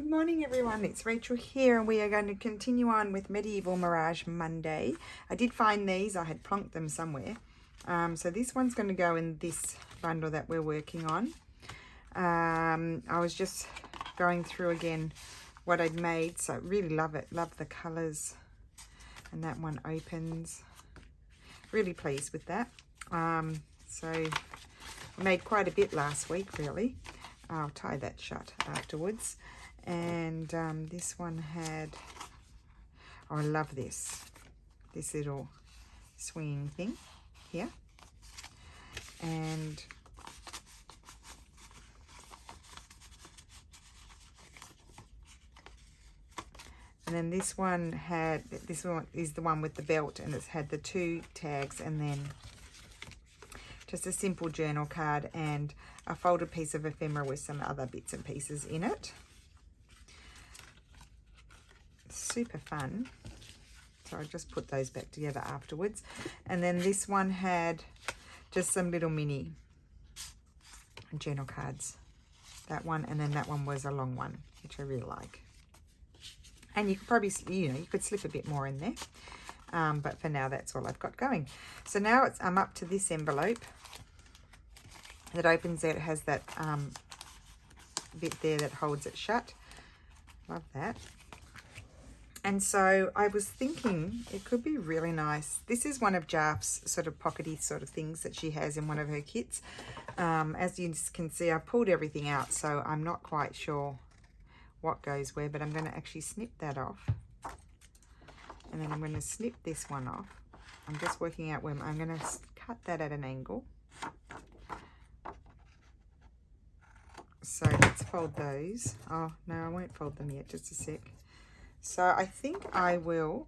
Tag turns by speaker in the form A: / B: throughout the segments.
A: morning everyone, it's Rachel here and we are going to continue on with Medieval Mirage Monday. I did find these, I had plonked them somewhere. So this one's going to go in this bundle that we're working on. I was just going through again what I'd made, so I really love it, love the colours. And that one opens. Really pleased with that. So I made quite a bit last week really. I'll tie that shut afterwards. And this one had, oh, I love this little swinging thing here. And then this one had, this one is the one with the belt, and it's had the 2 tags and then just a simple journal card and a folded piece of ephemera with some other bits and pieces in it. Super fun. So I just put those back together afterwards. And then this one had just some little mini journal cards. That one, and then that one was a long one, which I really like. And you could probably, you could slip a bit more in there. But for now, that's all I've got going. So now I'm up to this envelope that opens there. It has that bit there that holds it shut. Love that. And so I was thinking it could be really nice. This is one of Jaf's sort of pockety sort of things that she has in one of her kits. As you can see, I pulled everything out, so I'm not quite sure what goes where, but I'm going to actually snip that off. And then I'm going to snip this one off. I'm just working out where I'm going to cut that at an angle. So let's fold those. Oh, no, I won't fold them yet, just a sec. So I think I will.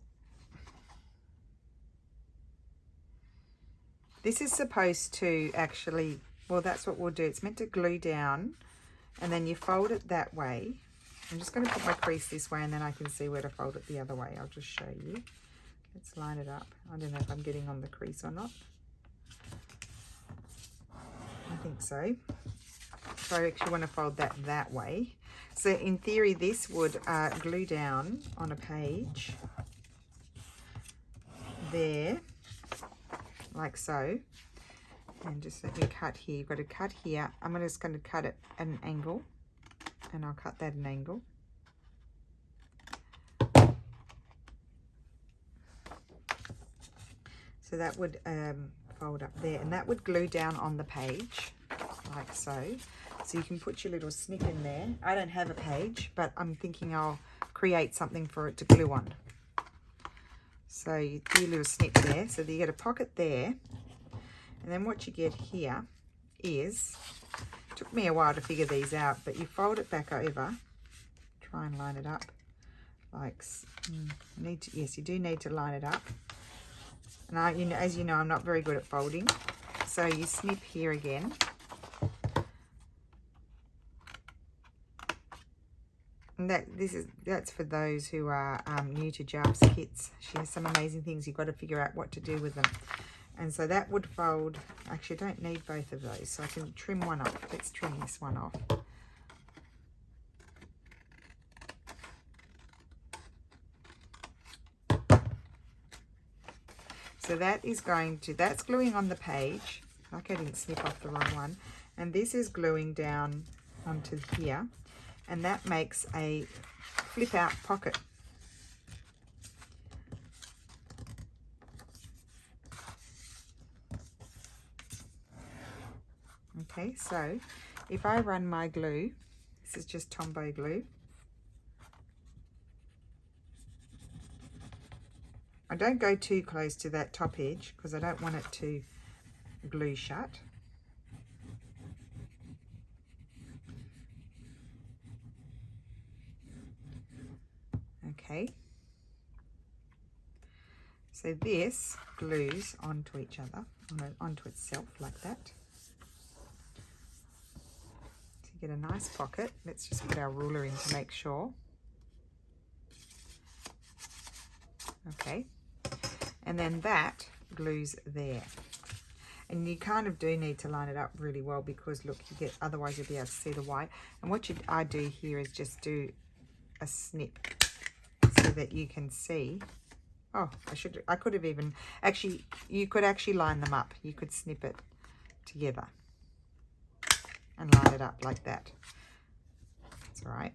A: This is supposed to actually, well, that's what we'll do. It's meant to glue down and then you fold it that way. I'm just going to put my crease this way and then I can see where to fold it the other way. I'll just show you. Let's line it up. I don't know if I'm getting on the crease or not. I think so. So I actually want to fold that way. So in theory, this would glue down on a page there, like so. And just let me cut here. You've got to cut here. I'm just going to cut it at an angle, and I'll cut that at an angle. So that would fold up there, and that would glue down on the page, like so. So you can put your little snip in there. I don't have a page, but I'm thinking I'll create something for it to glue on. So you do a little snip there. So you get a pocket there. And then what you get here is, it took me a while to figure these out, but you fold it back over. Try and line it up. Like, yes, you do need to line it up. And as you know, I'm not very good at folding. So you snip here again. And that's for those who are new to Jaf's kits. She has some amazing things. You've got to figure out what to do with them. And so that would fold. Actually, I don't need both of those, so I can trim one off. Let's trim this one off. So that is that's gluing on the page. Like I didn't snip off the wrong one. And this is gluing down onto here. And that makes a flip out pocket. Okay, so if I run my glue, this is just Tombow glue. I don't go too close to that top edge because I don't want it to glue shut. Okay, so this glues onto each other, onto itself like that. So you get a nice pocket. Let's just put our ruler in to make sure. Okay, and then that glues there. And you kind of do need to line it up really well because look, otherwise you'll be able to see the white. And what I do here is just do a snip so that you can see. Oh, I could have even, actually, you could actually line them up. You could snip it together and line it up like that. That's all right.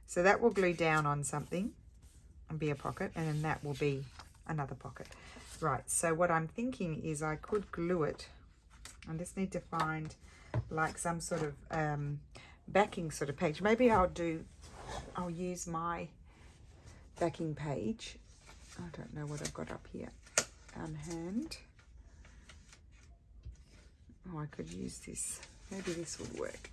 A: So that will glue down on something and be a pocket, and then that will be another pocket. Right, so what I'm thinking is I could glue it. I just need to find like some sort of backing sort of page. Maybe I'll use my backing page. I don't know what I've got up here on hand. Oh, I could use this. Maybe this would work.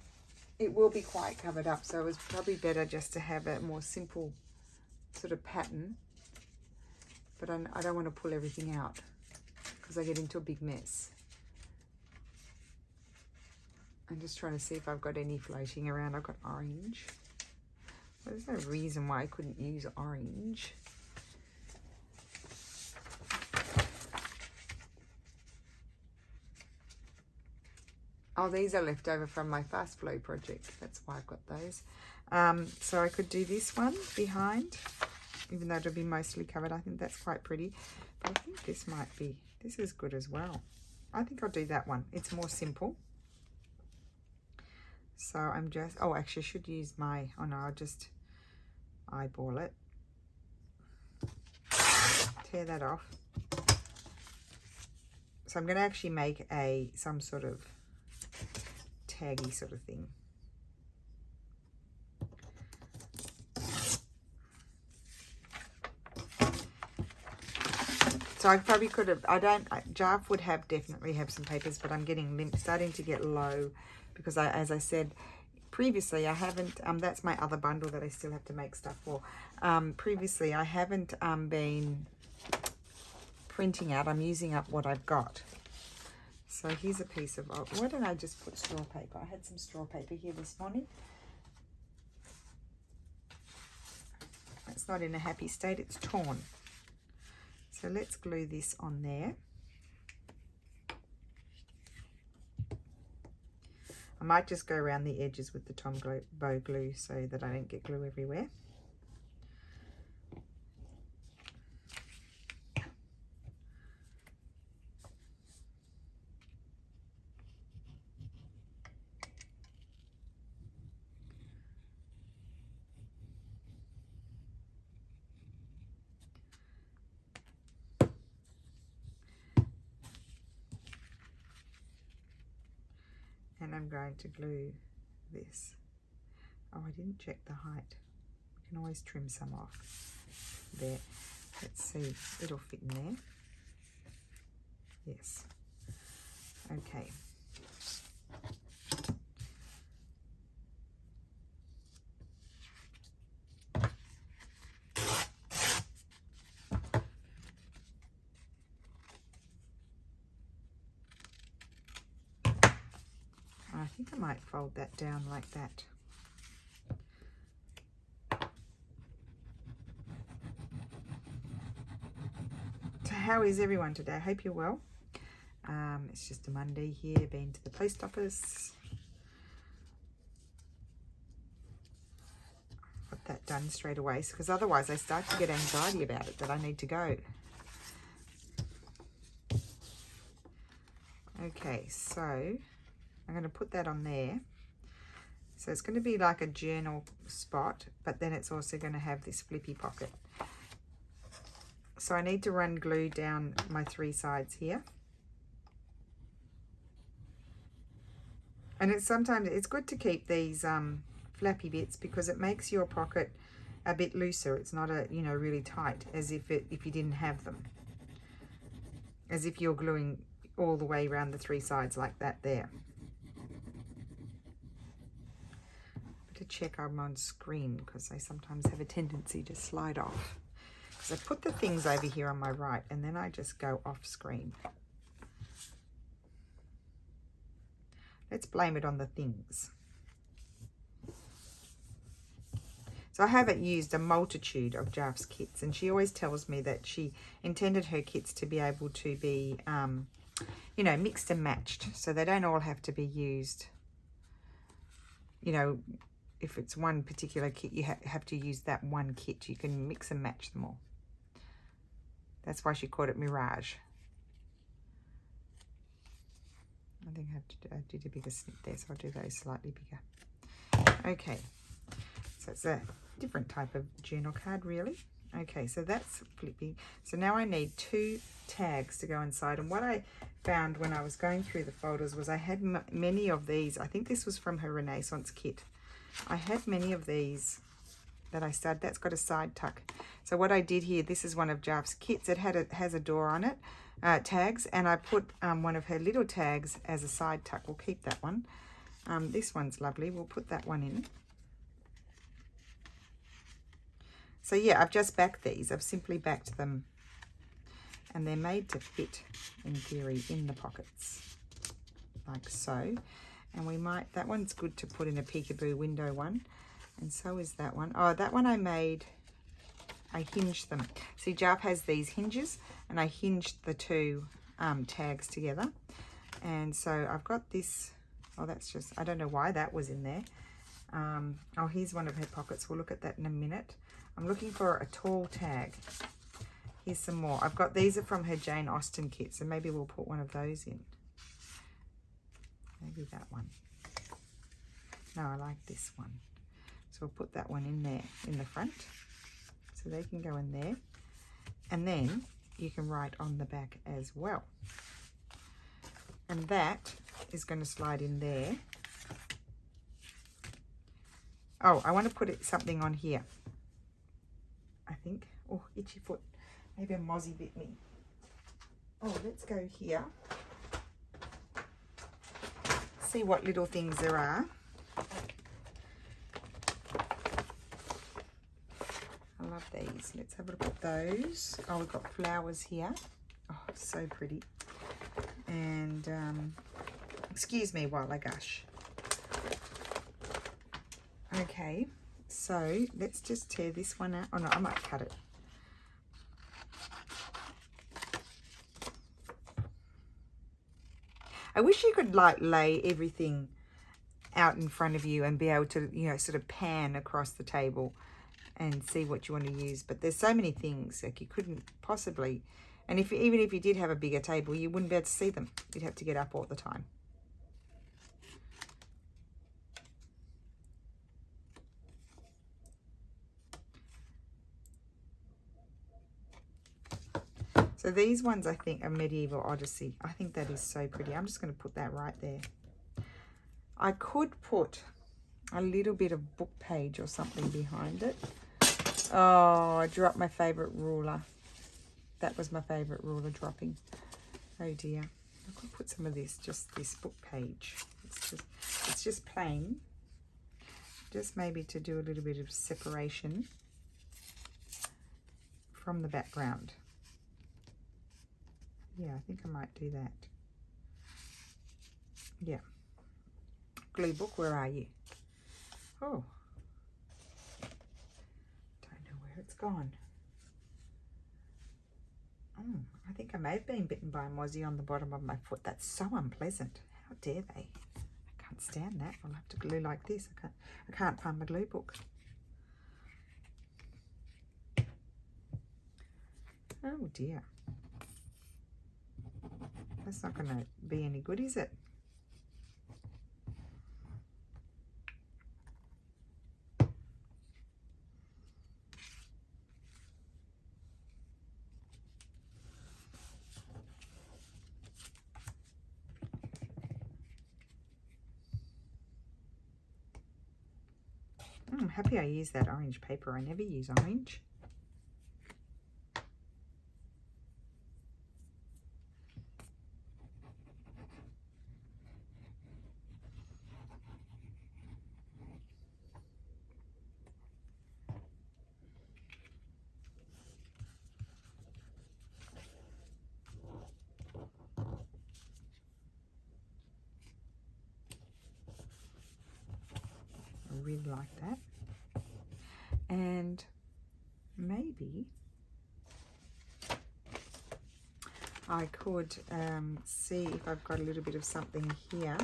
A: It will be quite covered up, so it's probably better just to have a more simple sort of pattern. But I don't want to pull everything out because I get into a big mess. I'm just trying to see if I've got any floating around. I've got orange. Well, there's no reason why I couldn't use orange. Oh, these are left over from my fast flow project. That's why I've got those. So I could do this one behind, even though it'll be mostly covered. I think that's quite pretty. But I think this is good as well. I think I'll do that one. It's more simple. So I'm just, oh, actually I should use my, oh no, I'll just eyeball it. Tear that off. So I'm going to actually make some sort of taggy sort of thing. So I probably could have, Jarf would definitely have some papers, but I'm getting starting to get low because as I said previously, I haven't, that's my other bundle that I still have to make stuff for. Previously, I haven't been printing out. I'm using up what I've got. So here's a piece of, why don't I just put straw paper? I had some straw paper here this morning. It's not in a happy state, it's torn. So let's glue this on there. I might just go around the edges with the Tombow glue so that I don't get glue everywhere. And I'm going to glue this. Oh, I didn't check the height. We can always trim some off. There. Let's see. It'll fit in there. Yes. Okay. I think I might fold that down like that. So how is everyone today? I hope you're well. It's just a Monday here, been to the post office. Got that done straight away because otherwise I start to get anxiety about it that I need to go. Okay, so I'm going to put that on there. So it's going to be like a journal spot, but then it's also going to have this flippy pocket. So I need to run glue down my 3 sides here. And sometimes it's good to keep these flappy bits because it makes your pocket a bit looser. It's not really tight as if you didn't have them. As if you're gluing all the way around the 3 sides like that there. To check I'm on screen because I sometimes have a tendency to slide off. Because I put the things over here on my right and then I just go off screen. Let's blame it on the things. So I haven't used a multitude of Jarf's kits, and she always tells me that she intended her kits to be able to be, mixed and matched. So they don't all have to be used, if it's one particular kit, you have to use that one kit. You can mix and match them all. That's why she called it Mirage. I think I did a bigger snip there, so I'll do those slightly bigger. Okay, so it's a different type of journal card, really. Okay, so that's flippy. So now I need 2 tags to go inside. And what I found when I was going through the folders was I had many of these. I think this was from her Renaissance kit. I had many of these that I started. That's got a side tuck. So what I did here, this is one of Jaf's kits. It has a door on it, tags, and I put one of her little tags as a side tuck. We'll keep that one. This one's lovely. We'll put that one in. So yeah, I've just backed these. I've simply backed them, and they're made to fit, in theory, in the pockets, like so. And we might, that one's good to put in a peekaboo window one, and so is that one. Oh, that one I hinged them. See, Jaf has these hinges, and I hinged the 2 tags together. And so I've got this, oh, that's just, I don't know why that was in there. Oh, here's one of her pockets. We'll look at that in a minute. I'm looking for a tall tag. Here's some more. I've got, these are from her Jane Austen kit, so maybe we'll put one of those in. Maybe that one. No, I like this one. So we'll put that one in there in the front. So they can go in there. And then you can write on the back as well. And that is going to slide in there. Oh, I want to put something on here, I think. Oh, itchy foot. Maybe a mozzie bit me. Oh, let's go here. See what little things there are. I love these. Let's have a look at those. Oh, we've got flowers here. Oh, so pretty. And excuse me while I gush. Okay, so let's just tear this one out. Oh no, I might cut it. I wish you could like lay everything out in front of you and be able to, you know, sort of pan across the table and see what you want to use. But there's so many things, like you couldn't possibly, and even if you did have a bigger table, you wouldn't be able to see them. You'd have to get up all the time. So these ones I think are Medieval Odyssey. I think that is so pretty. I'm just going to put that right there. I could put a little bit of book page or something behind it. Oh, I dropped my favourite ruler. That was my favourite ruler dropping. Oh dear. I could put some of this, just this book page. It's just plain. Just maybe to do a little bit of separation from the background. Yeah, I think I might do that. Yeah. Glue book, where are you? Oh. Don't know where it's gone. Oh, I think I may have been bitten by a mozzie on the bottom of my foot. That's so unpleasant. How dare they? I can't stand that. I'll have to glue like this. I can't find my glue book. Oh dear. That's not going to be any good, is it? I'm happy I used that orange paper. I never use orange. I really like that. And maybe I could see if I've got a little bit of something here.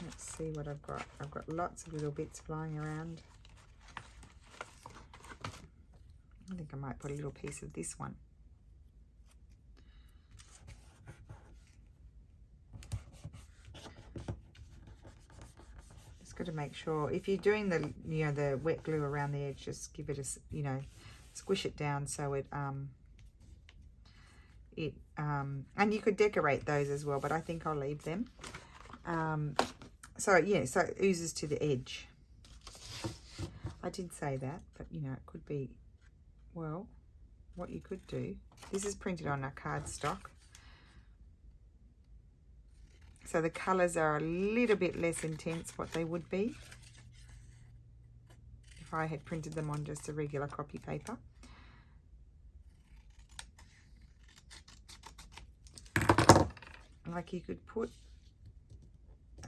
A: Let's see what I've got. I've got lots of little bits flying around. I think I might put a little piece of this one. Just got to make sure, if you're doing the, you know, the wet glue around the edge, just give it a, you know, squish it down so it, and you could decorate those as well, but I think I'll leave them. So yeah, so it oozes to the edge. I did say that, but you know, it could be, well, what you could do, this is printed on a cardstock, so the colours are a little bit less intense what they would be if I had printed them on just a regular copy paper. Like you could put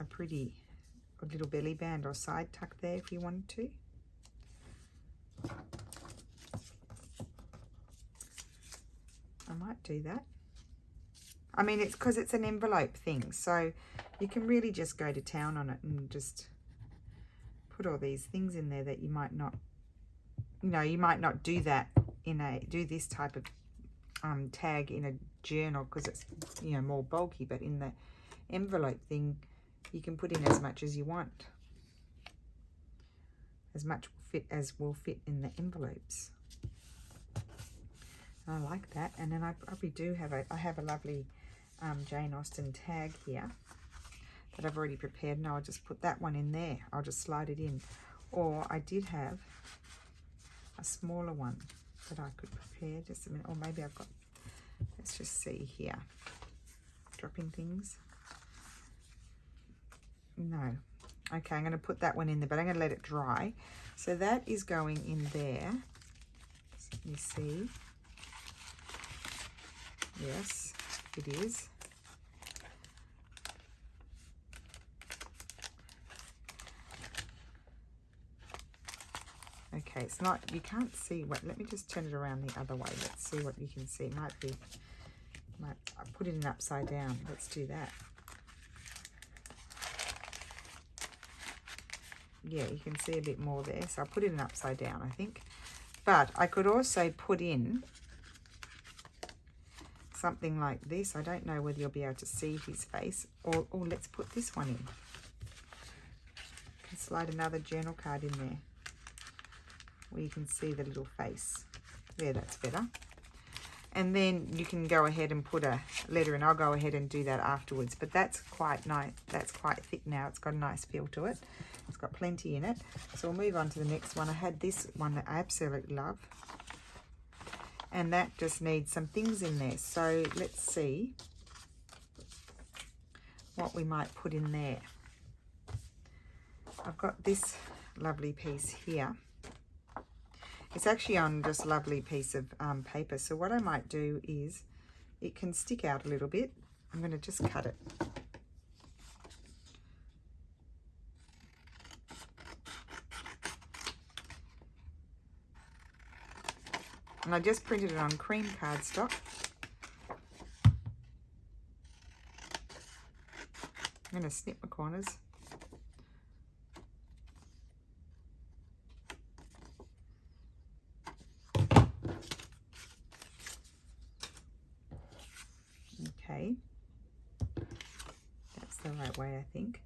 A: a pretty little belly band or side tuck there if you wanted to. I might do that. I mean, it's because it's an envelope thing, so you can really just go to town on it and just put all these things in there that you might not, you know, you might not do that in a, do this type of tag in a journal because it's, you know, more bulky, but in the envelope thing, you can put in as much as you want. As much will fit in the envelopes. I like that. And then I probably do have I have a lovely Jane Austen tag here that I've already prepared, and I'll just put that one in there. I'll just slide it in. Or I did have a smaller one that I could prepare. Just a minute. Or maybe I've got, let's just see here. Dropping things. No. Okay, I'm going to put that one in there, but I'm going to let it dry. So that is going in there. Let me see. Yes, it is. Okay, it's not, you can't see what, let me just turn it around the other way. Let's see what you can see. It might be, I'll put it in upside down. Let's do that. Yeah, you can see a bit more there. So I'll put it in upside down, I think. But I could also put in something like this. I don't know whether you'll be able to see his face. Or let's put this one in. You can slide another journal card in there where you can see the little face. There, that's better. And then you can go ahead and put a letter in. I'll go ahead and do that afterwards. But that's quite nice. That's quite thick now. It's got a nice feel to it. It's got plenty in it. So we'll move on to the next one. I had this one that I absolutely love. And that just needs some things in there. So let's see what we might put in there. I've got this lovely piece here. It's actually on just a lovely piece of paper. So what I might do is, it can stick out a little bit. I'm going to just cut it. And I just printed it on cream cardstock. I'm going to snip my corners. Okay. That's the right way, I think.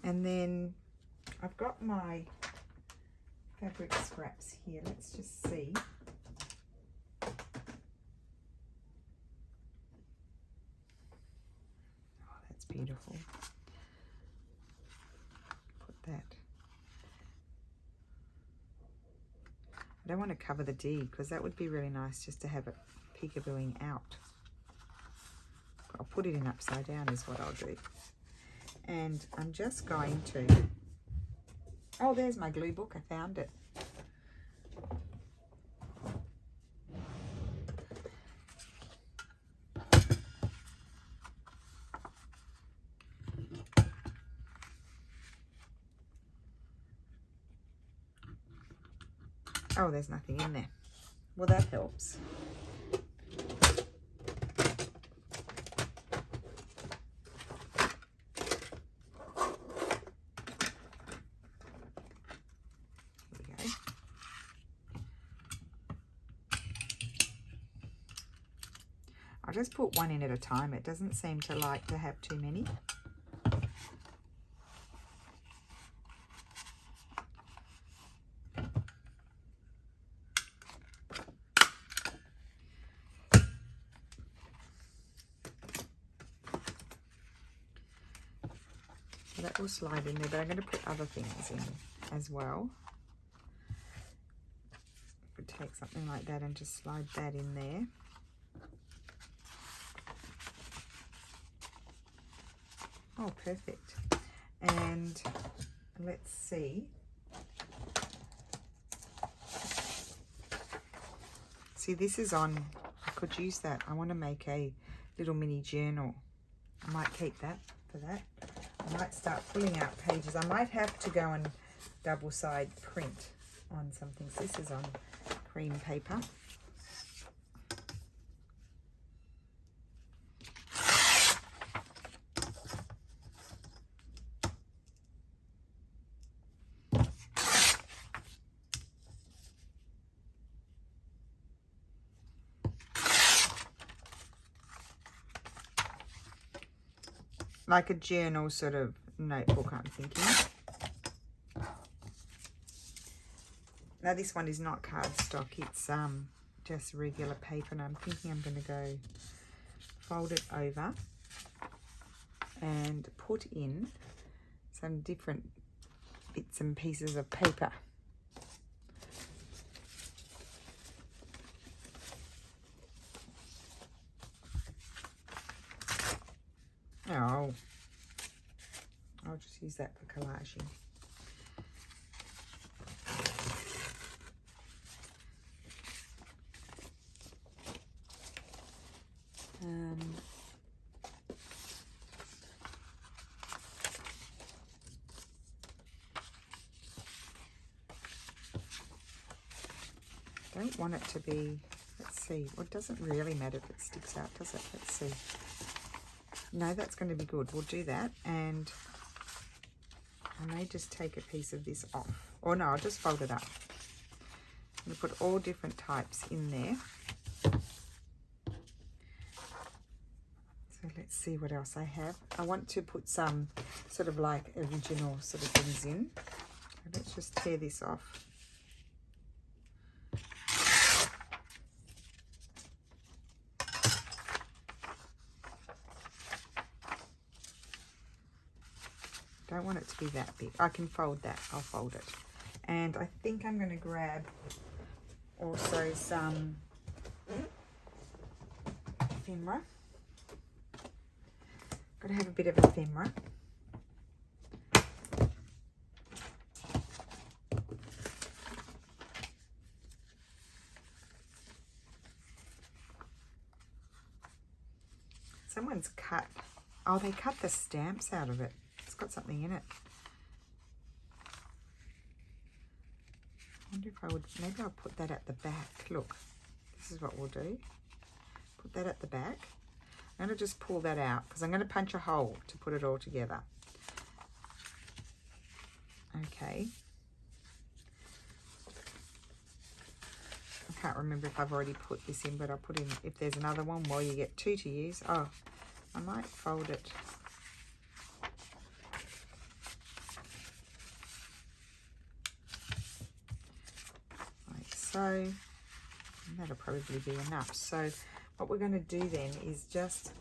A: And then I've got my fabric scraps here. Let's just see. Beautiful. Put that. I don't want to cover the D because that would be really nice just to have it peekabooing out. I'll put it in upside down is what I'll do. And I'm just going to, oh, there's my glue book. I found it. Oh, there's nothing in there. Well, that helps. just put one in at a time. It doesn't seem to like to have too many. So that will slide in there, but I'm going to put other things in as well. Would take something like that and just slide that in there. Oh, perfect. And let's see. See, this is on, I could use that. I want to make a little mini journal. I might keep that for that. I might start pulling out pages. I might have to go and double side print on some things. This is on cream paper. Like a journal sort of notebook, I'm thinking. Now this one is not cardstock, it's just regular paper, and I'm thinking I'm going to go fold it over and put in some different bits and pieces of paper. Oh, I'll just use that for collaging. Don't want it to be, let's see, well, it doesn't really matter if it sticks out, does it? Let's see. No, that's going to be good. We'll do that, and I may just take a piece of this off. Or no, I'll just fold it up. I'm going to put all different types in there. So let's see what else I have. I want to put some sort of like original sort of things in. So let's just tear this off. Don't want it to be that big. I can fold that. I'll fold it. And I think I'm going to grab also some ephemera. Got to have a bit of ephemera. Someone's cut. Oh, they cut the stamps out of it. It's got something in it. I wonder if I would, maybe I'll put that at the back. Look, this is what we'll do. Put that at the back. I'm going to just pull that out because I'm going to punch a hole to put it all together. Okay. I can't remember if I've already put this in, but I'll put in, if there's another one, well, you get two to use. Oh, I might fold it. So that'll probably be enough. So what we're going to do then is just,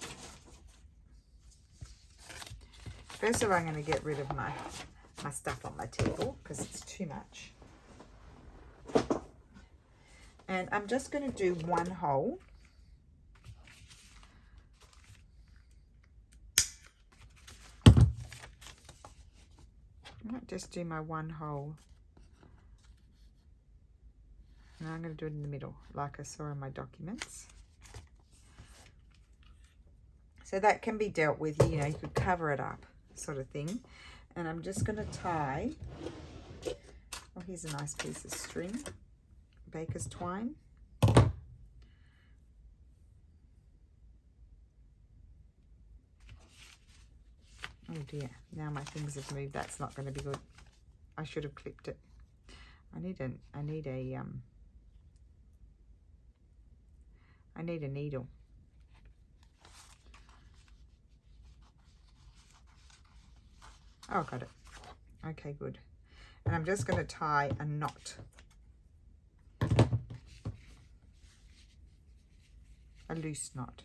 A: first of all, I'm going to get rid of my stuff on my table because it's too much. And I'm just going to do one hole. I might just do my one hole. And I'm going to do it in the middle, like I saw in my documents. So that can be dealt with, you know, you could cover it up, sort of thing. And I'm just going to tie, oh, here's a nice piece of string, baker's twine. Oh dear, now my things have moved. That's not going to be good. I should have clipped it. I need a needle. Oh, got it. Okay, good. And I'm just going to tie a knot. A loose knot.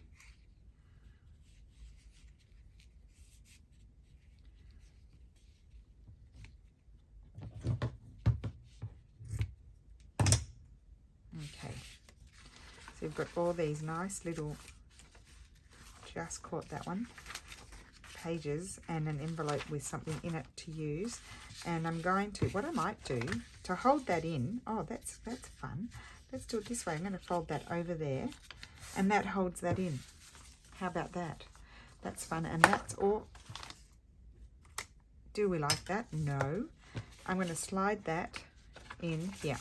A: Okay. So you've got all these nice little, just caught that one, pages and an envelope with something in it to use. And I'm going to, what I might do to hold that in, oh, that's fun. Let's do it this way. I'm going to fold that over there and that holds that in. How about that? That's fun. And that's all. Do we like that? No. I'm going to slide that in here.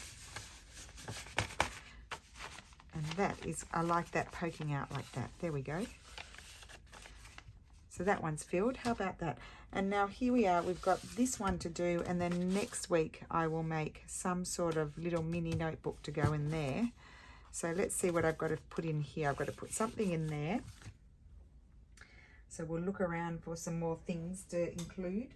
A: And that is, I like that poking out like that. There we go. So that one's filled. How about that? And now here we are. We've got this one to do. And then next week I will make some sort of little mini notebook to go in there. So let's see what I've got to put in here. I've got to put something in there. So we'll look around for some more things to include.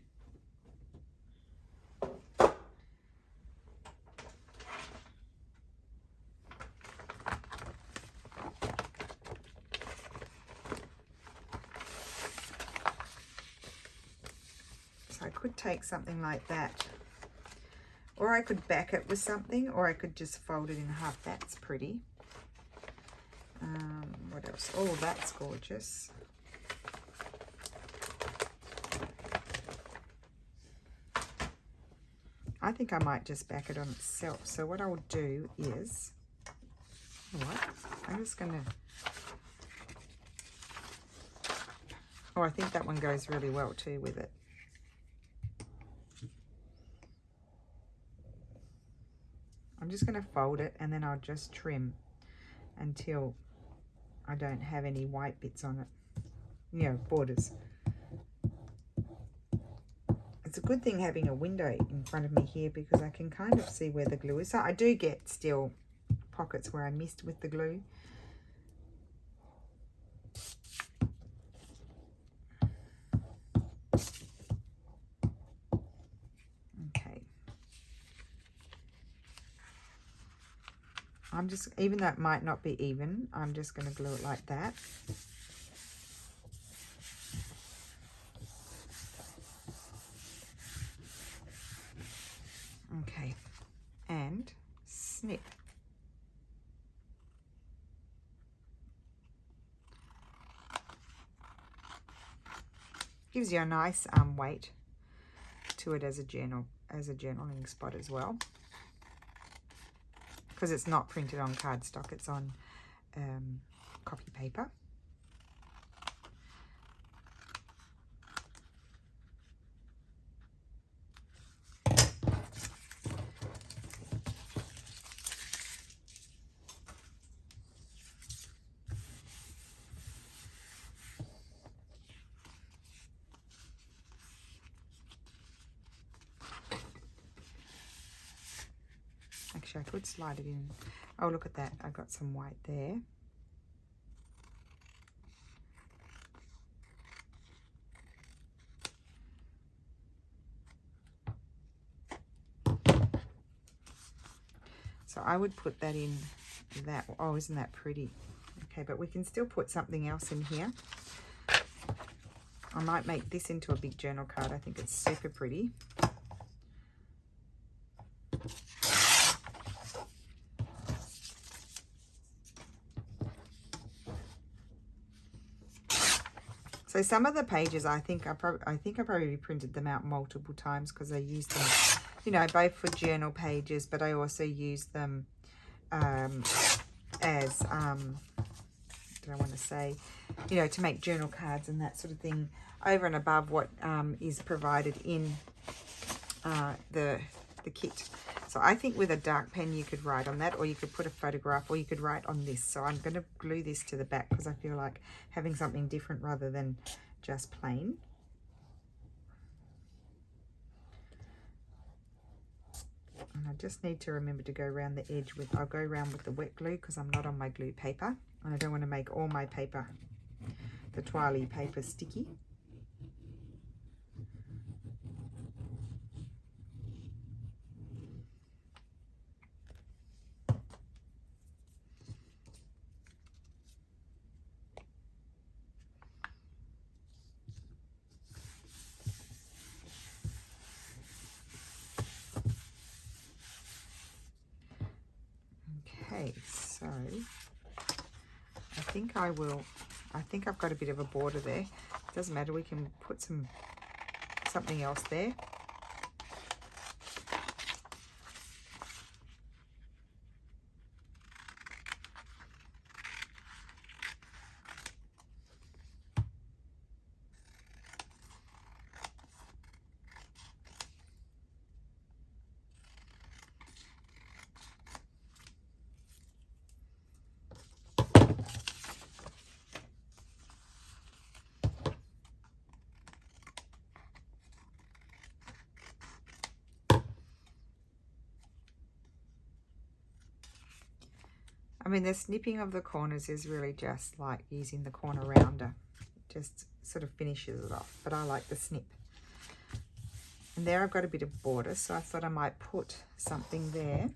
A: I could take something like that, or I could back it with something, or I could just fold it in half. That's pretty. What else? Oh, that's gorgeous. I think I might just back it on itself. So what I'll do is, I'm just gonna, oh, I think that one goes really well too with it. I'm just going to fold it and then I'll just trim until I don't have any white bits on it, you know, borders. It's a good thing having a window in front of me here because I can kind of see where the glue is. So I do get still pockets where I missed with the glue. I'm just, even though it might not be even, I'm just going to glue it like that. Okay, and snip. Gives you a nice weight to it as a journaling spot as well. Because it's not printed on cardstock, it's on copy paper. Actually, I could slide it in. Oh, look at that. I got some white there. So I would put that in that. Oh, isn't that pretty? Okay, but we can still put something else in here. I might make this into a big journal card. I think it's super pretty. So some of the pages, I think I probably printed them out multiple times because I used them, you know, both for journal pages, but I also use them as, did I want to say, you know, to make journal cards and that sort of thing over and above what is provided in the kit. So I think with a dark pen you could write on that, or you could put a photograph, or you could write on this. So I'm going to glue this to the back because I feel like having something different rather than just plain. And I just need to remember to go around the edge with, I'll go around with the wet glue because I'm not on my glue paper. And I don't want to make all my paper, the toilet paper, sticky. Okay, so I think I've got a bit of a border there. It doesn't matter, we can put something else there. I mean, the snipping of the corners is really just like using the corner rounder. Just sort of finishes it off, but I like the snip. And there I've got a bit of border, so I thought I might put something there.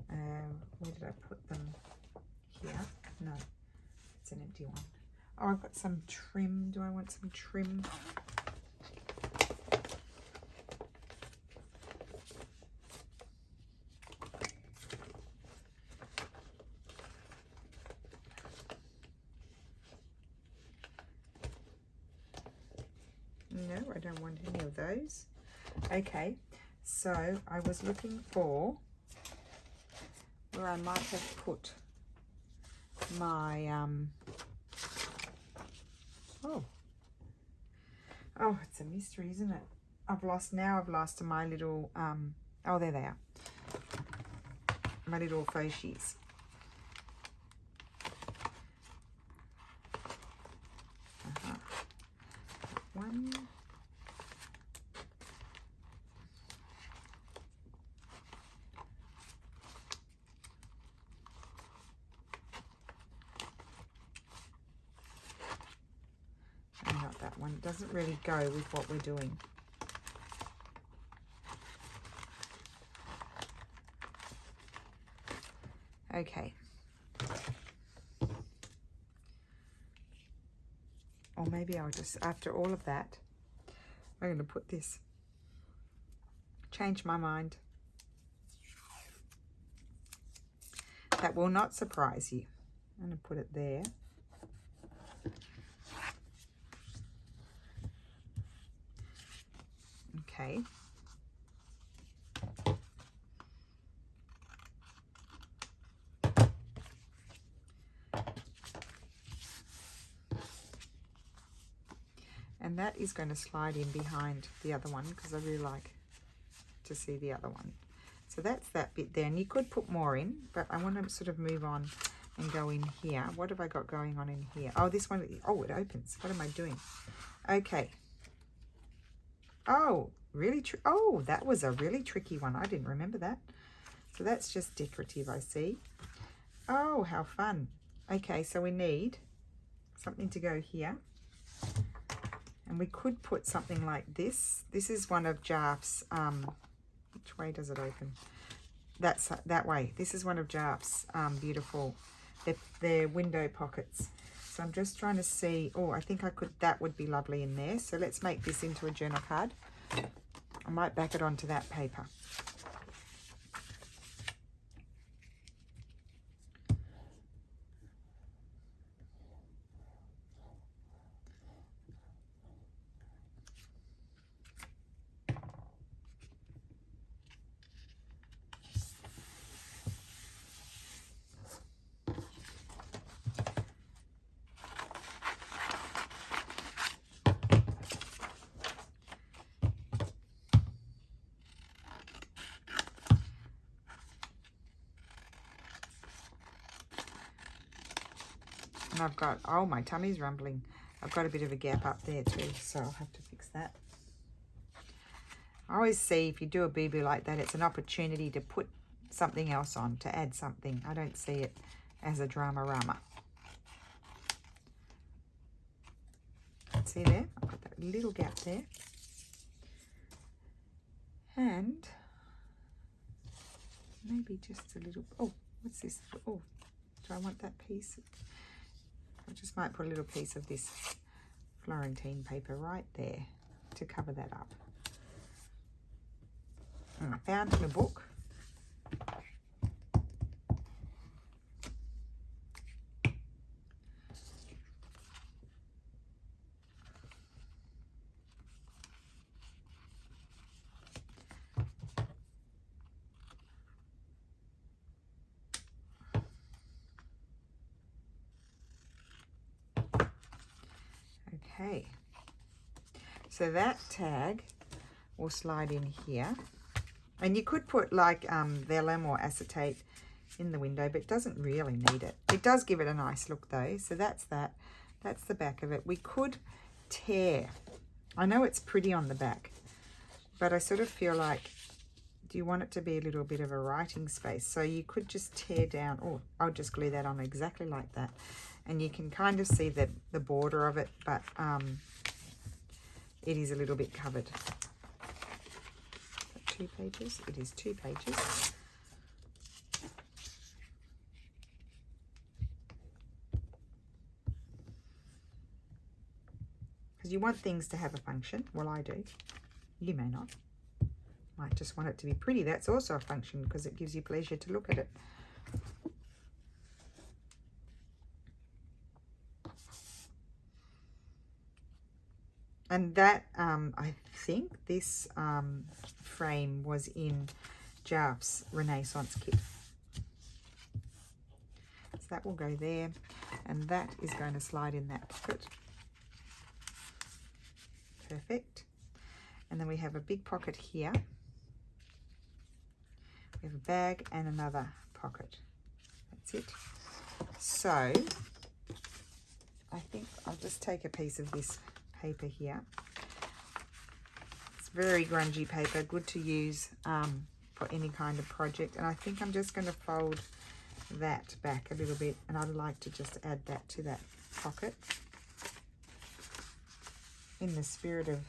A: Where did I put them? Here? No, it's an empty one. Oh, I've got some trim. Do I want some trim? No, I don't want any of those. Okay, so I was looking for where I might have put my oh, it's a mystery, isn't it? I've lost my little oh, there they are, my little fascies. One. Not that one. It doesn't really go with what we're doing. Okay. Or maybe I'll just, after all of that, I'm going to put this. Change my mind. That will not surprise you. I'm going to put it there. Okay. And that is going to slide in behind the other one because I really like to see the other one. So that's that bit there. And you could put more in, but I want to sort of move on and go in here. What have I got going on in here? Oh, this one. Oh, it opens. What am I doing? Okay. Oh, really? Oh, that was a really tricky one. I didn't remember that. So that's just decorative, I see. Oh, how fun. Okay, so we need something to go here. And we could put something like this. This is one of Jarf's, which way does it open? That's that way. This is one of Jarf's beautiful, they're window pockets. So I'm just trying to see, oh, I think that would be lovely in there. So let's make this into a journal card. I might back it onto that paper. And I've got, oh, my tummy's rumbling. I've got a bit of a gap up there too, so I'll have to fix that. I always see if you do a BB like that, it's an opportunity to put something else on, to add something. I don't see it as a drama-rama. See there? I've got that little gap there. And maybe just a little, oh, what's this? Oh, do I want that piece? I just might put a little piece of this Florentine paper right there to cover that up. And I found in a book. So that tag will slide in here. And you could put like vellum or acetate in the window, but it doesn't really need it. It does give it a nice look though. So that's that. That's the back of it. We could tear. I know it's pretty on the back, but I sort of feel like, do you want it to be a little bit of a writing space? So you could just tear down. Oh, I'll just glue that on exactly like that. And you can kind of see the border of it, but it is a little bit covered. 2 pages? It is 2 pages. Because you want things to have a function. Well, I do. You may not. Might just want it to be pretty. That's also a function because it gives you pleasure to look at it. And that, I think this frame was in Jaff's Renaissance kit. So that will go there, and that is going to slide in that pocket. Perfect. And then we have a big pocket here. We have a bag and another pocket. That's it. So I think I'll just take a piece of this paper here. It's very grungy paper, good to use for any kind of project. And I think I'm just going to fold that back a little bit, and I'd like to just add that to that pocket in the spirit of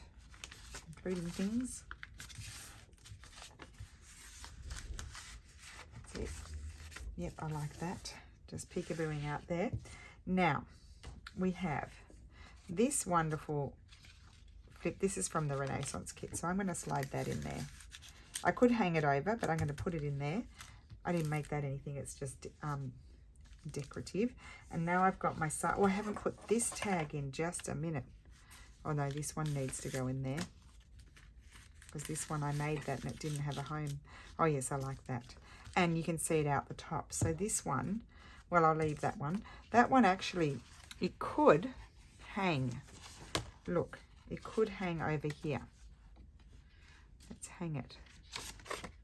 A: including things. That's it. Yep, I like that. Just peekabooing out there. Now we have this wonderful flip. This is from the Renaissance kit, so I'm going to slide that in there. I could hang it over, but I'm going to put it in there. I didn't make that anything, it's just decorative. And now I've got my side. Oh, I haven't put this tag in, just a minute. Oh no, this one needs to go in there, because this one I made that and it didn't have a home. Oh yes, I like that. And you can see it out the top. So this one, well, I'll leave that one. That one actually, it could hang. Look, it could hang over here. Let's hang it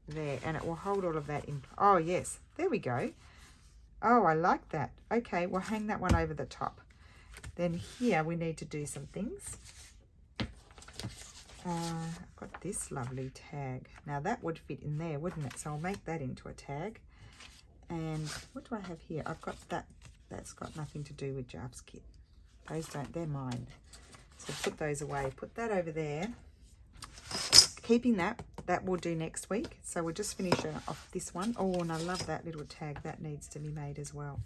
A: there, and it will hold all of that in. Oh yes, there we go. Oh, I like that. Okay, we'll hang that one over the top. Then here we need to do some things. I've got this lovely tag. Now that would fit in there, wouldn't it? So I'll make that into a tag. And what do I have here? I've got that. That's got nothing to do with Jaff's kit. Those don't, they're mine. So put those away. Put that over there. Keeping that we'll do next week. So we'll just finish off this one. Oh, and I love that little tag. That needs to be made as well.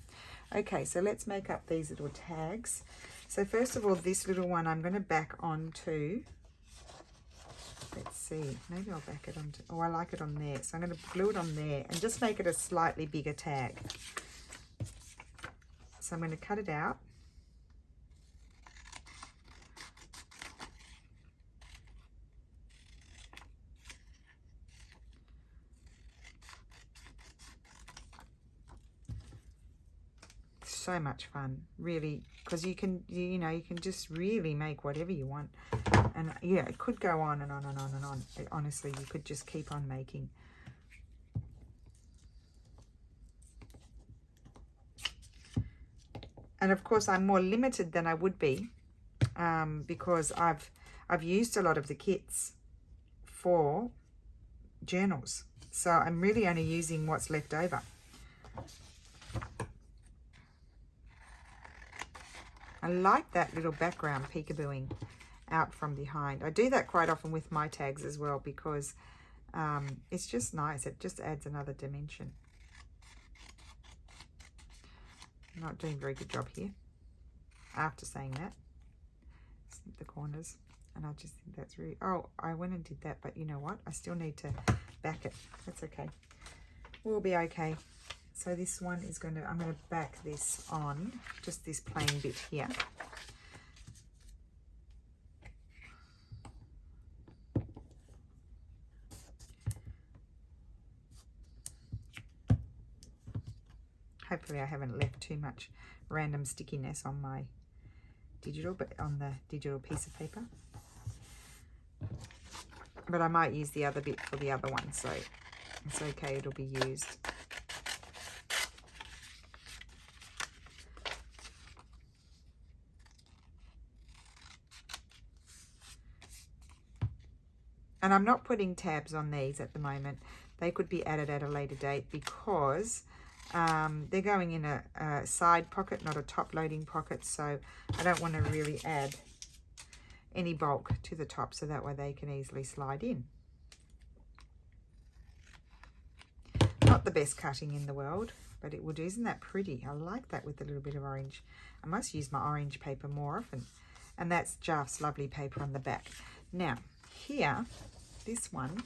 A: Okay, so let's make up these little tags. So first of all, this little one I'm going to back onto. Let's see, maybe I'll back it onto, oh, I like it on there. So I'm going to glue it on there and just make it a slightly bigger tag. So I'm going to cut it out. So much fun, really, because you can, you know, you can just really make whatever you want. And yeah, it could go on and on and on and on. Honestly, you could just keep on making. And of course, I'm more limited than I would be because I've used a lot of the kits for journals. So I'm really only using what's left over. I like that little background peekabooing out from behind. I do that quite often with my tags as well because it's just nice. It just adds another dimension. I'm not doing a very good job here after saying that. Snip the corners, and I just think that's really, oh, I went and did that, but you know what? I still need to back it. That's okay. We'll be okay. So this one is going to, I'm going to back this on, just this plain bit here. Hopefully I haven't left too much random stickiness on my digital, but on the digital piece of paper. But I might use the other bit for the other one, so it's okay, it'll be used. And I'm not putting tabs on these at the moment. They could be added at a later date because they're going in a side pocket, not a top loading pocket. So I don't want to really add any bulk to the top, so that way they can easily slide in. Not the best cutting in the world, but it would do. Isn't that pretty? I like that with a little bit of orange. I must use my orange paper more often. And that's Jaff's lovely paper on the back. Now, here, this one,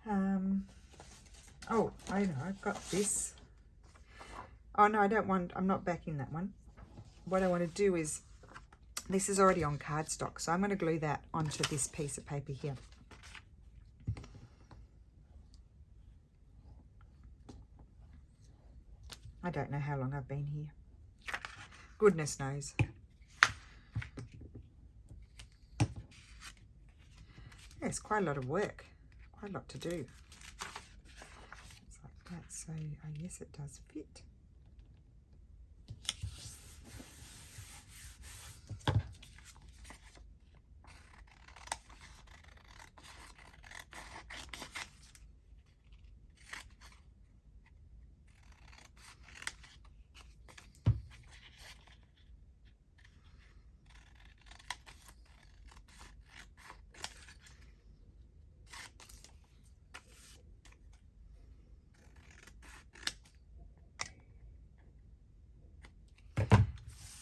A: oh, I know, I've got this. Oh, no, I don't want, I'm not backing that one. What I want to do is, this is already on cardstock, so I'm going to glue that onto this piece of paper here. I don't know how long I've been here. Goodness knows. Yeah, it's quite a lot of work, quite a lot to do. It's like that, so yes, it does fit.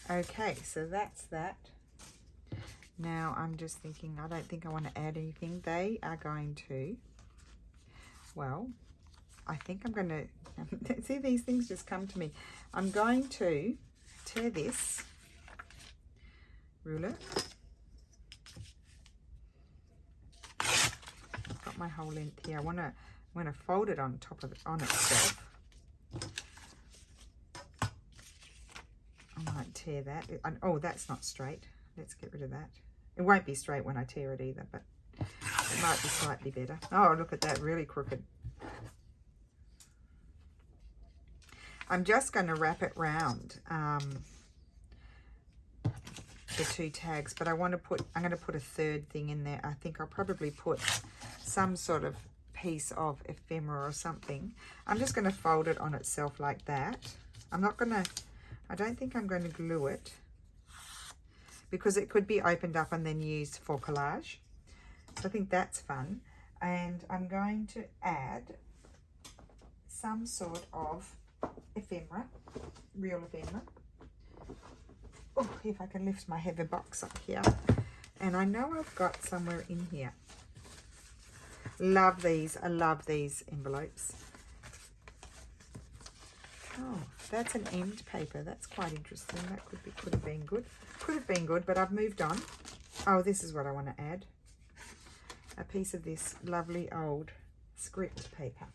A: Okay, so that's that. Now I'm just thinking, I don't think I want to add anything. They are going to, well, I think I'm going to, see, these things just come to me. I'm going to tear this ruler. I've got my whole length here. I want to fold it on top of it, on itself. I might tear that. Oh, that's not straight. Let's get rid of that. It won't be straight when I tear it either, but it might be slightly better. Oh, look at that, really crooked. I'm just going to wrap it round the two tags, but I want to put, I'm going to put a third thing in there. I think I'll probably put some sort of piece of ephemera or something. I'm just going to fold it on itself like that. I'm not going to, I don't think I'm going to glue it because it could be opened up and then used for collage. So I think that's fun. And I'm going to add some sort of ephemera, real ephemera. Oh, if I can lift my heavy box up here. And I know I've got somewhere in here. Love these. I love these envelopes. Oh, that's an end paper. That's quite interesting. That could have been good. Could have been good, but I've moved on. Oh, this is what I want to add. A piece of this lovely old script paper.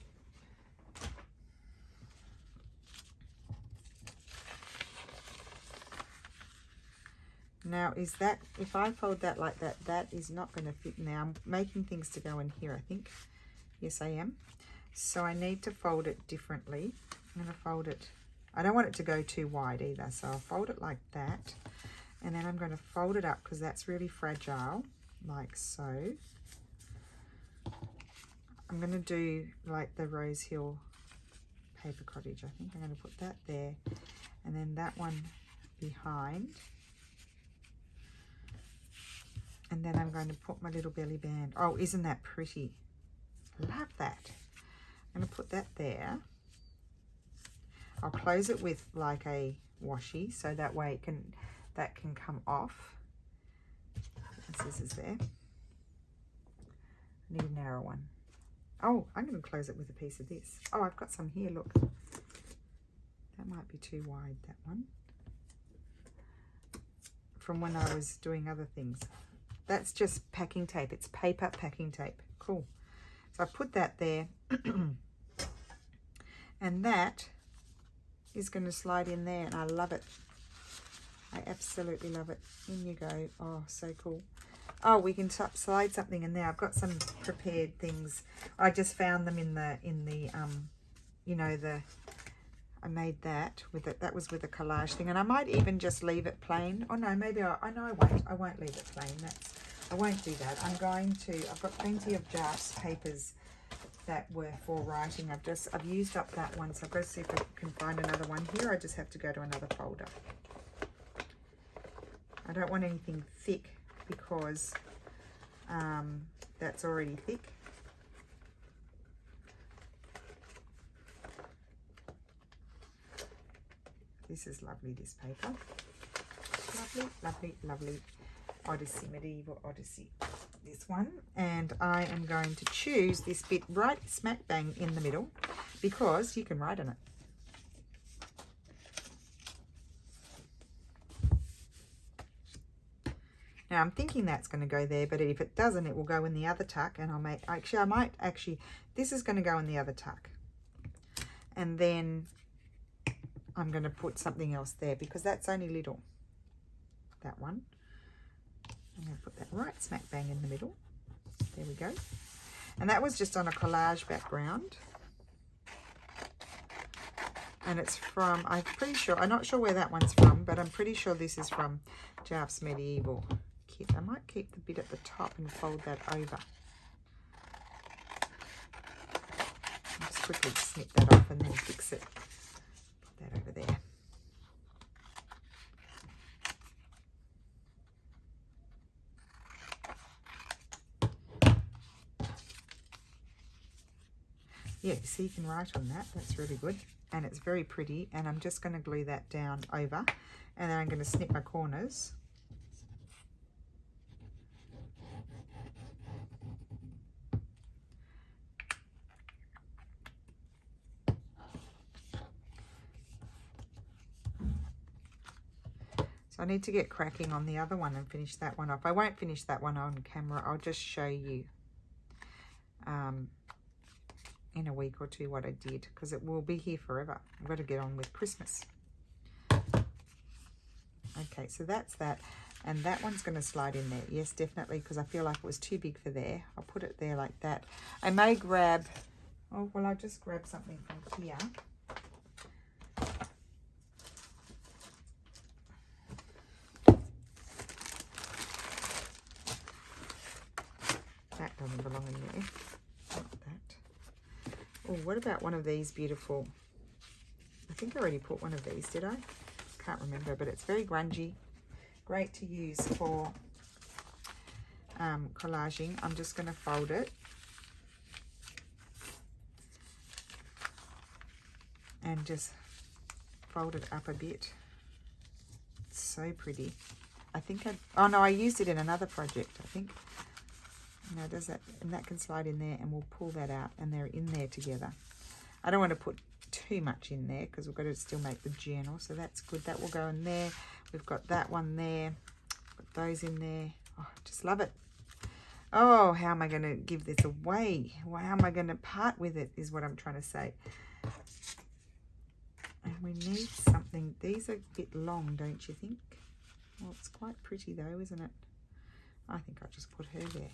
A: Now, is that, if I fold that like that, that is not going to fit. Now, I'm making things to go in here, I think. Yes, I am. So I need to fold it differently. I'm going to fold it, I don't want it to go too wide either, so I'll fold it like that, and then I'm going to fold it up because that's really fragile, like so. I'm going to do like the Rose Hill paper cottage. I think I'm going to put that there, and then that one behind, and then I'm going to put my little belly band. Oh, isn't that pretty? Love that. I'm going to put that there. I'll close it with like a washi, so that way that can come off. Scissors there. I need a narrow one. Oh, I'm going to close it with a piece of this. Oh, I've got some here, look. That might be too wide, that one. From when I was doing other things. That's just packing tape. It's paper packing tape. Cool. So I put that there. And that is going to slide in there, and I love it. I absolutely love it. In you go. Oh, so cool. Oh, we can slide something in there. I've got some prepared things. I just found them in the you know, I made that with it. That was with a collage thing, and I might even just leave it plain. Oh no, maybe I know I won't. I won't leave it plain. I won't do that. I've got plenty of drafts papers that were for writing. I've used up that one, so I've got to see if I can find another one here. I just have to go to another folder. I don't want anything thick because that's already thick. This is lovely, this paper. Lovely, lovely, lovely. Odyssey, Medieval Odyssey. This one. And I am going to choose this bit right smack bang in the middle because you can write on it. Now I'm thinking that's going to go there, but if it doesn't, it will go in the other tuck, and this is going to go in the other tuck. And then I'm going to put something else there because that's only little. That one. I'm going to put that right smack bang in the middle. There we go. And that was just on a collage background. And it's from, I'm pretty sure, I'm not sure where that one's from, but I'm pretty sure this is from Jeff's Medieval Kit. I might keep the bit at the top and fold that over. I'll just quickly snip that off and then fix it. Put that over there. Yeah, so you can write on that. That's really good. And it's very pretty. And I'm just going to glue that down over. And then I'm going to snip my corners. So I need to get cracking on the other one and finish that one off. I won't finish that one on camera. I'll just show you in a week or two what I did, because it will be here forever. I've got to get on with Christmas. Okay, so that's that. And that one's going to slide in there. Yes, definitely, because I feel like it was too big for there. I'll put it there like that. I may grab, oh, well, I'll just grab something from here. That doesn't belong in there. Not that. Oh, what about one of these beautiful, I think I already put one of these, did I? Can't remember, but it's very grungy. Great to use for collaging. I'm just going to fold it. And just fold it up a bit. It's so pretty. I think oh no, I used it in another project, I think. No, does that, and that can slide in there, and we'll pull that out, and they're in there together. I don't want to put too much in there because we've got to still make the journal, so that's good. That will go in there. We've got that one there. Put those in there. Oh, just love it. Oh, how am I going to give this away? Well, how am I going to part with it is what I'm trying to say. And we need something. These are a bit long, don't you think? Well, it's quite pretty though, isn't it? I think I'll just put her there.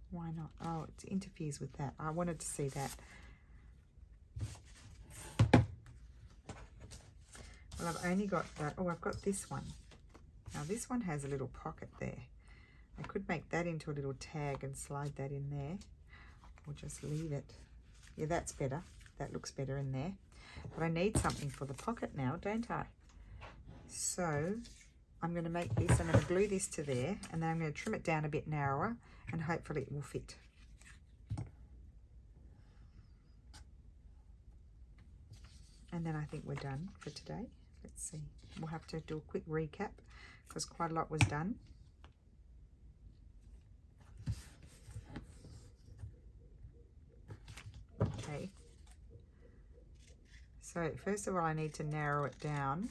A: Why not? Oh, it interferes with that. I wanted to see that. Well, I've only got that. Oh, I've got this one. Now, this one has a little pocket there. I could make that into a little tag and slide that in there. Or just leave it. Yeah, that's better. That looks better in there. But I need something for the pocket now, don't I? So I'm going to make this. I'm going to glue this to there. And then I'm going to trim it down a bit narrower. And hopefully it will fit. And then I think we're done for today. Let's see. We'll have to do a quick recap because quite a lot was done. Okay. So first of all, I need to narrow it down.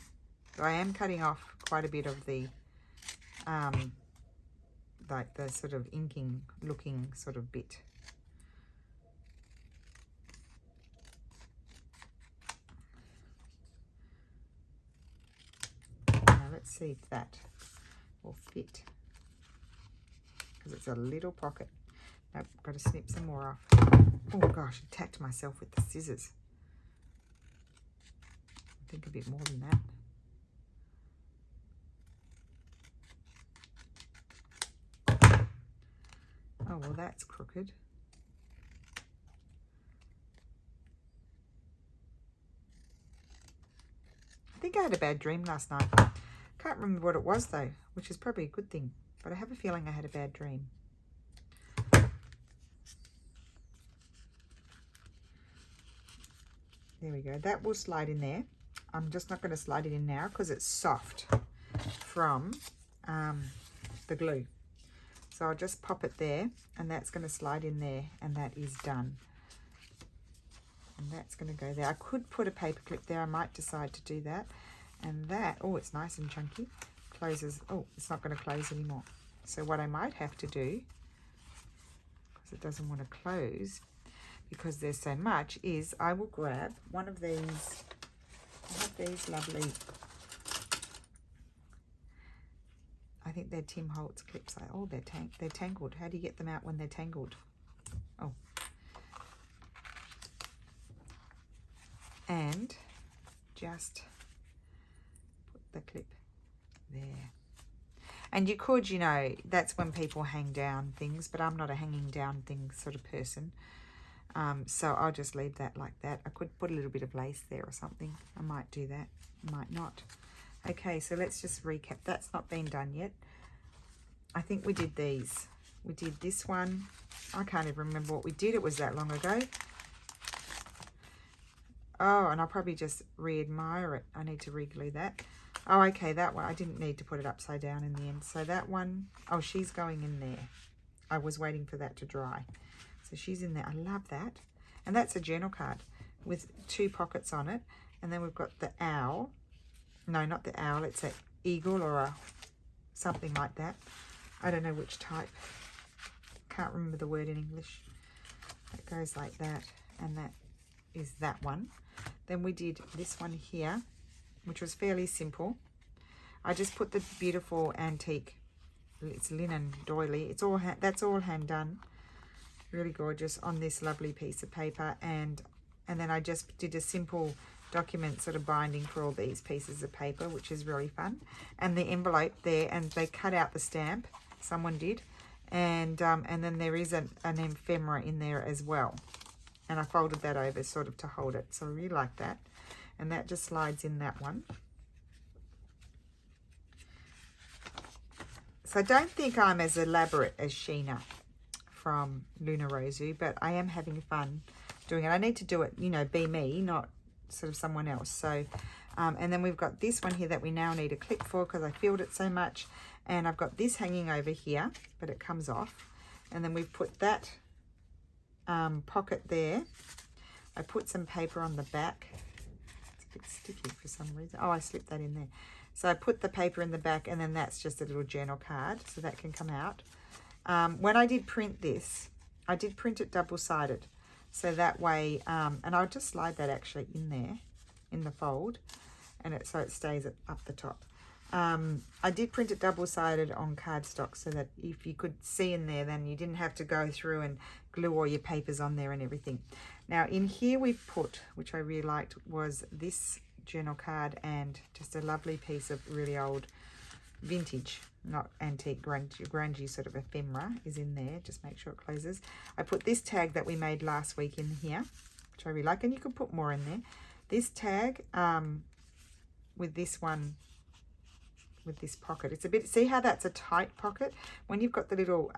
A: So I am cutting off quite a bit of the like the sort of inking looking sort of bit. Now let's see if that will fit. because it's a little pocket. Nope, got to snip some more off. Oh gosh, I attacked myself with the scissors. I think a bit more than that. Oh, well, that's crooked. I think I had a bad dream last night. Can't remember what it was though, which is probably a good thing, but I have a feeling I had a bad dream. There we go. That will slide in there. I'm just not going to slide it in now because it's soft from the glue. So I'll just pop it there, and that's going to slide in there, and that is done. And that's going to go there. I could put a paper clip there. I might decide to do that. And that, oh, it's nice and chunky, closes. Oh, it's not going to close anymore. So what I might have to do, because it doesn't want to close, because there's so much, is I will grab one of these. I have these lovely, I think they're Tim Holtz clips. Oh, they're tangled. How do you get them out when they're tangled? Oh. And just put the clip there. And you could, you know, that's when people hang down things, but I'm not a hanging down things sort of person. So I'll just leave that like that. I could put a little bit of lace there or something. I might do that, might not. Okay, so let's just recap. That's not been done yet. I think we did these. We did this one. I can't even remember what we did. It was that long ago. Oh, and I'll probably just re-admire it. I need to re-glue that. Oh, okay, that one. I didn't need to put it upside down in the end. So that one, oh, she's going in there. I was waiting for that to dry. So she's in there. I love that. And that's a journal card with 2 pockets on it. And then we've got the owl. No, not the owl. It's an eagle or a something like that. I don't know which type. Can't remember the word in English. It goes like that. And that is that one. Then we did this one here, which was fairly simple. I just put the beautiful antique, it's linen doily. It's all that's all hand done. Really gorgeous on this lovely piece of paper, and then I just did a simple document sort of binding for all these pieces of paper, which is really fun. And the envelope there, and they cut out the stamp, someone did, and then there is an ephemera in there as well, and I folded that over sort of to hold it. So I really like that, and that just slides in that one. So don't think I'm as elaborate as Sheena from Luna Rosu, but I am having fun doing it. I need to do it, you know, be me, not sort of someone else. So, and then we've got this one here that we now need a clip for because I filled it so much. And I've got this hanging over here, but it comes off. And then we've put that pocket there. I put some paper on the back. It's a bit sticky for some reason. Oh, I slipped that in there. So I put the paper in the back, and then that's just a little journal card, so that can come out. When I did print this, I did print it double-sided. So that way, and I'll just slide that actually in there, in the fold, and so it stays up the top. I did print it double-sided on cardstock so that if you could see in there, then you didn't have to go through and glue all your papers on there and everything. Now in here we've put, which I really liked, was this journal card and just a lovely piece of really old vintage, not antique, grungy sort of ephemera is in there. Just make sure it closes. I put this tag that we made last week in here, which I really like, and you can put more in there. This tag with this one, with this pocket, it's a bit, see how that's a tight pocket? When you've got the little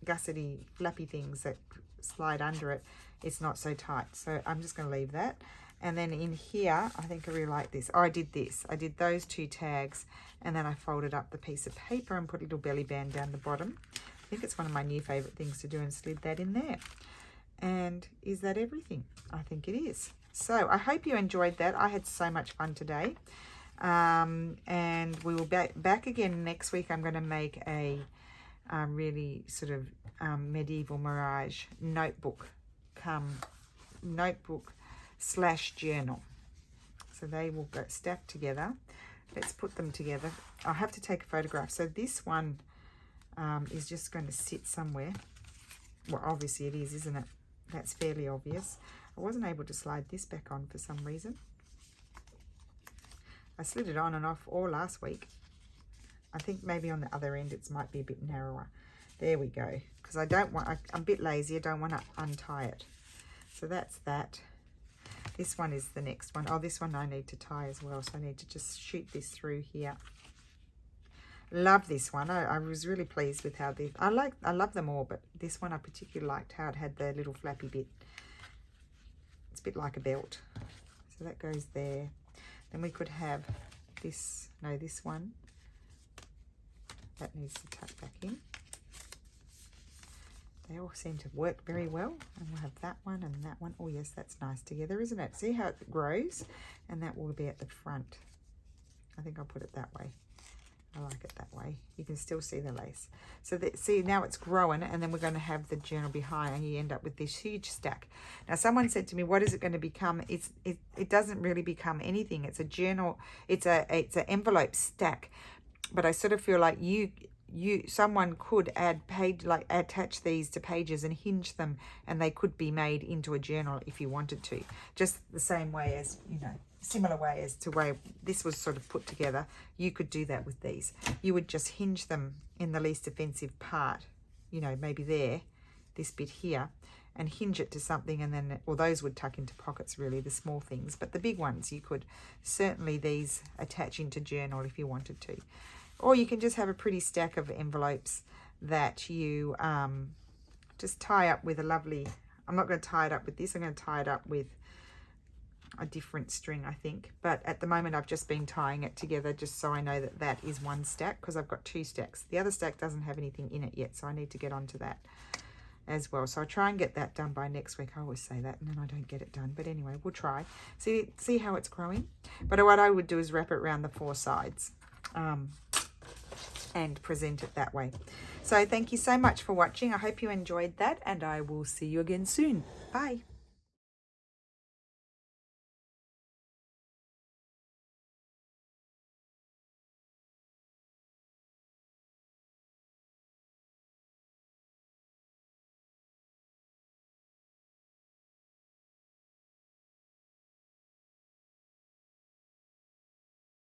A: gussety flappy things that slide under it, it's not so tight. So I'm just going to leave that. And then in here, I think I really like this. Oh, I did this. I did those 2 tags, and then I folded up the piece of paper and put a little belly band down the bottom. I think it's one of my new favorite things to do, and slid that in there. And is that everything? I think it is. So I hope you enjoyed that. I had so much fun today. And we will be back again next week. I'm going to make a really sort of Medieval Mirage notebook / journal. So they will go stacked together. Let's put them together. I'll have to take a photograph. So this one, is just going to sit somewhere. Well, obviously it is, isn't it? That's fairly obvious. I wasn't able to slide this back on for some reason. I slid it on and off all last week. I think maybe on the other end it might be a bit narrower. There we go. Because I don't want, I'm a bit lazy. I don't want to untie it. So that's that. This one is the next one. Oh, this one I need to tie as well. So I need to just shoot this through here. Love this one. I was really pleased with how this, I love them all, but this one I particularly liked how it had the little flappy bit. It's a bit like a belt. So that goes there. Then we could have this, no, this one. That needs to tuck back in. They all seem to work very well. And we'll have that one and that one. Oh yes, that's nice together, isn't it? See how it grows? And that will be at the front. I think I'll put it that way. I like it that way. You can still see the lace. So that, see, now it's growing, and then we're going to have the journal behind, and you end up with this huge stack. Now, someone said to me, what is it going to become? It doesn't really become anything. It's a journal. It's an envelope stack. But I sort of feel like someone could attach these to pages and hinge them, and they could be made into a journal if you wanted to. Just the same way as, you know, similar way as to way this was sort of put together. You could do that with these. You would just hinge them in the least offensive part, you know, maybe there, this bit here, and hinge it to something, and then, well, those would tuck into pockets, really, the small things. But the big ones, you could certainly these attach into journal if you wanted to. Or you can just have a pretty stack of envelopes that you just tie up with a lovely, I'm not going to tie it up with this, I'm going to tie it up with a different string, I think. But at the moment I've just been tying it together just so I know that that is one stack, because I've got two stacks. The other stack doesn't have anything in it yet, so I need to get onto that as well. So I'll try and get that done by next week. I always say that and then I don't get it done, but anyway, we'll try. See how it's growing? But what I would do is wrap it around the four sides and present it that way. So thank you so much for watching. I hope you enjoyed that, and I will see you again soon. Bye.